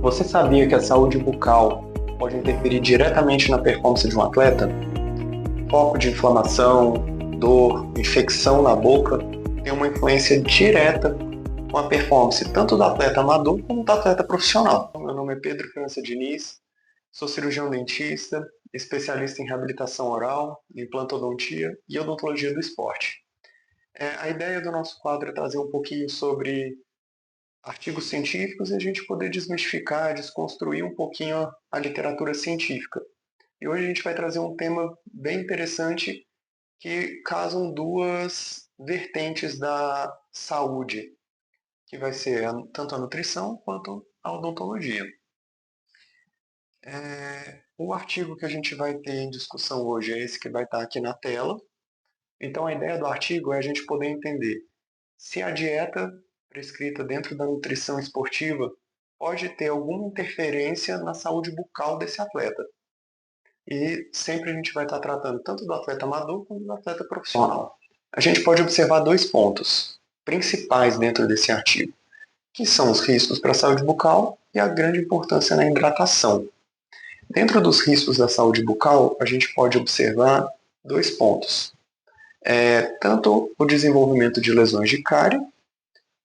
Você sabia que a saúde bucal pode interferir diretamente na performance de um atleta? Foco de inflamação, dor, infecção na boca tem uma influência direta com a performance tanto do atleta amador como do atleta profissional. Meu nome é Pedro França Diniz, sou cirurgião dentista, especialista em reabilitação oral, implantodontia e odontologia do esporte. A ideia do nosso quadro é trazer um pouquinho sobre artigos científicos e a gente poder desmistificar, desconstruir um pouquinho a literatura científica. E hoje a gente vai trazer um tema bem interessante que casam duas vertentes da saúde, que vai ser tanto a nutrição quanto a odontologia. O artigo que a gente vai ter em discussão hoje é esse que vai estar aqui na tela. Então a ideia do artigo é a gente poder entender se a dieta prescrita dentro da nutrição esportiva pode ter alguma interferência na saúde bucal desse atleta. E sempre a gente vai estar tratando tanto do atleta amador quanto do atleta profissional. A gente pode observar dois pontos principais dentro desse artigo, que são os riscos para a saúde bucal e a grande importância na hidratação. Dentro dos riscos da saúde bucal, a gente pode observar dois pontos. Tanto o desenvolvimento de lesões de cárie,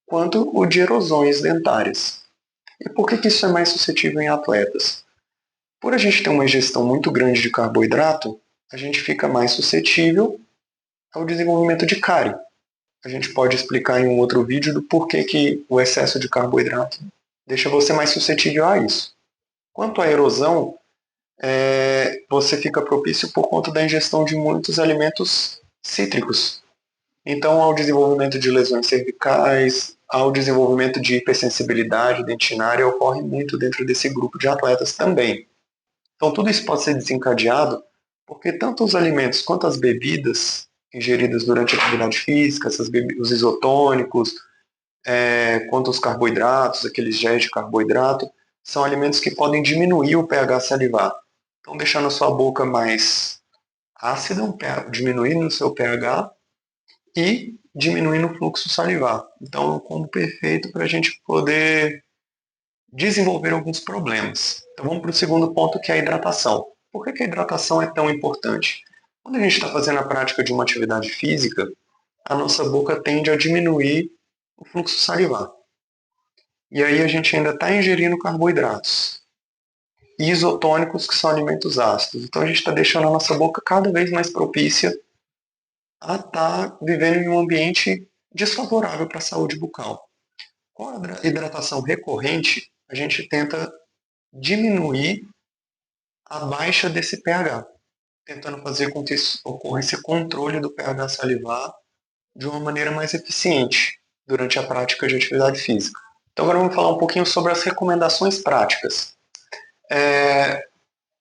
quanto o de erosões dentárias. E por que isso é mais suscetível em atletas? Por a gente ter uma ingestão muito grande de carboidrato, a gente fica mais suscetível ao desenvolvimento de cárie. A gente pode explicar em um outro vídeo do porquê que o excesso de carboidrato deixa você mais suscetível a isso. Quanto à erosão, você fica propício por conta da ingestão de muitos alimentos cítricos. Então, ao desenvolvimento de lesões cervicais, ao desenvolvimento de hipersensibilidade dentinária, ocorre muito dentro desse grupo de atletas também. Então, tudo isso pode ser desencadeado porque tanto os alimentos quanto as bebidas ingeridas durante a atividade física, os isotônicos, quanto os carboidratos, aqueles géis de carboidrato, são alimentos que podem diminuir o pH salivar. Então, deixando a sua boca mais ácida, diminuindo o seu pH e diminuindo o fluxo salivar. Então, é um combo perfeito para a gente poder desenvolver alguns problemas. Então, vamos para o segundo ponto, que é a hidratação. Por que a hidratação é tão importante? Quando a gente está fazendo a prática de uma atividade física, a nossa boca tende a diminuir o fluxo salivar. E aí a gente ainda está ingerindo carboidratos e isotônicos, que são alimentos ácidos. Então a gente está deixando a nossa boca cada vez mais propícia a estar vivendo em um ambiente desfavorável para a saúde bucal. Com a hidratação recorrente, a gente tenta diminuir a baixa desse pH, tentando fazer com que ocorra esse controle do pH salivar de uma maneira mais eficiente durante a prática de atividade física. Então agora vamos falar um pouquinho sobre as recomendações práticas.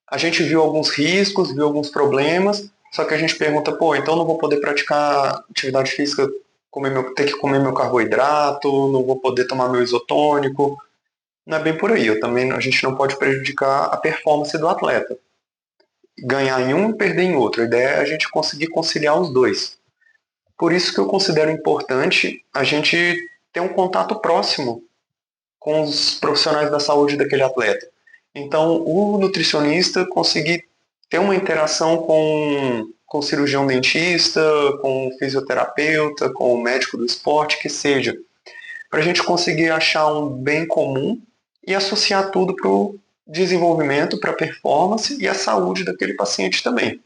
A gente viu alguns riscos, viu alguns problemas, só que a gente pergunta, então não vou poder praticar atividade física, ter que comer meu carboidrato, não vou poder tomar meu isotônico. Não é bem por aí. A gente não pode prejudicar a performance do atleta. Ganhar em um e perder em outro. A ideia é a gente conseguir conciliar os dois. Por isso que eu considero importante a gente ter um contato próximo com os profissionais da saúde daquele atleta. Então, o nutricionista conseguir ter uma interação com o cirurgião dentista, com o fisioterapeuta, com o médico do esporte, que seja, para a gente conseguir achar um bem comum e associar tudo para o desenvolvimento, para a performance e a saúde daquele paciente também.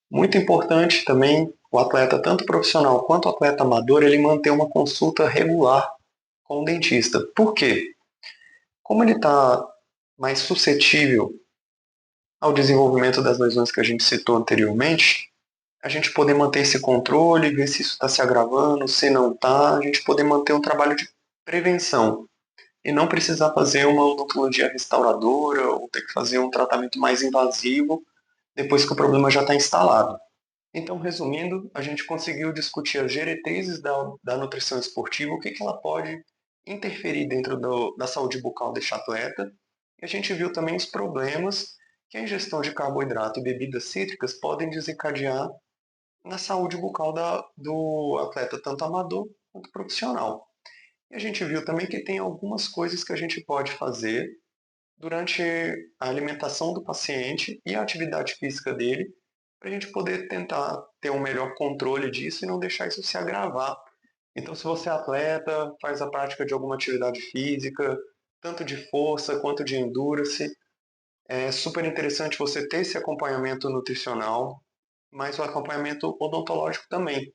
Muito importante também o atleta, tanto profissional quanto o atleta amador, ele manter uma consulta regular com o dentista. Por quê? Como ele está mais suscetível ao desenvolvimento das lesões que a gente citou anteriormente, a gente poder manter esse controle, ver se isso está se agravando, se não está, a gente poder manter um trabalho de prevenção e não precisar fazer uma odontologia restauradora ou ter que fazer um tratamento mais invasivo depois que o problema já está instalado. Então, resumindo, a gente conseguiu discutir as diretrizes da nutrição esportiva, o que ela pode interferir dentro da saúde bucal deste atleta, e a gente viu também os problemas que a ingestão de carboidrato e bebidas cítricas podem desencadear na saúde bucal do atleta, tanto amador quanto profissional. E a gente viu também que tem algumas coisas que a gente pode fazer durante a alimentação do paciente e a atividade física dele, para a gente poder tentar ter um melhor controle disso e não deixar isso se agravar. Então, se você é atleta, faz a prática de alguma atividade física, tanto de força quanto de endurance, é super interessante você ter esse acompanhamento nutricional, mas o acompanhamento odontológico também,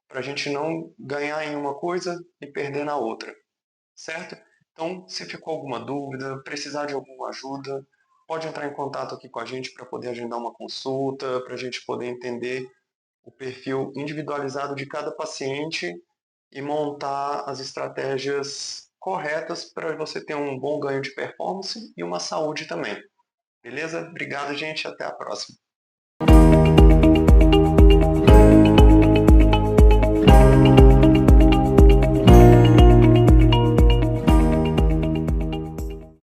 para a gente não ganhar em uma coisa e perder na outra, certo? Então, se ficou alguma dúvida, precisar de alguma ajuda, pode entrar em contato aqui com a gente para poder agendar uma consulta, para a gente poder entender o perfil individualizado de cada paciente e montar as estratégias corretas para você ter um bom ganho de performance e uma saúde também. Beleza? Obrigado, gente. Até a próxima.